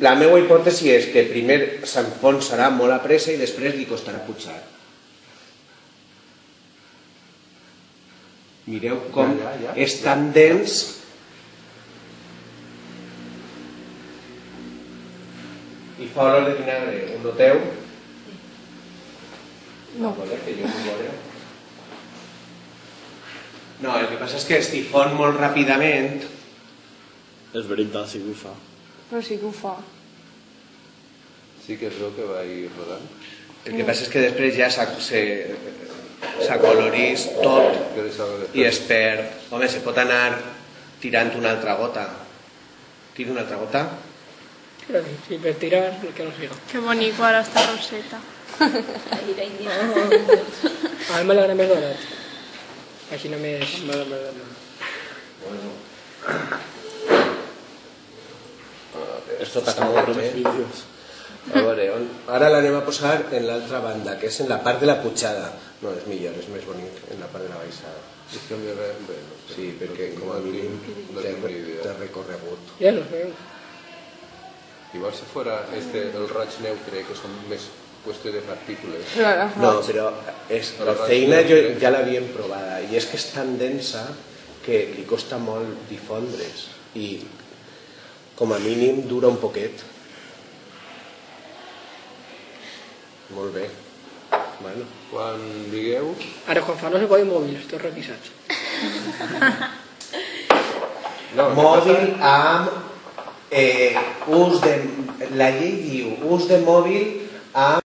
La meva hipòtesi és que primer s'enfonsarà molt a pressa i després li costarà pujar. Mireu com és tan dens. I fa olor de vinagre, ho noteu? No. No, el que passa és que es difon molt ràpidament. És veritat, sí que ho fa. Però sí que ho fa. Sí que es veu que va ir rodant. El que passa és que després ja s'acolorís tot i es perd. Home, se pot anar tirant una altra gota. Tira una altra gota? Sí, per tirar, el que no siga. Que bonico ara esta roseta. Ara m'alegra més dorat. Així només... Esto t'acaba de vídeos. A veure, ara l'anem a posar en l'altra banda, que és en la part de la pujada. No, és millor, és més bonic en la part de la baixada. Sí, perquè com a mínim té recorregut. Ja no sé. Igual si fuera el raig neutre, que són més qüestió de partícules. No, però la feina ja l'havíem provada i és que és tan densa que li costa molt difondre's i com a mínim dura un poquet. Molt bé. Bueno. Quan digueu... Ara quan fa no se poden mòbils, tots requisats. Mòbil amb ús de... La llei diu ús de mòbil amb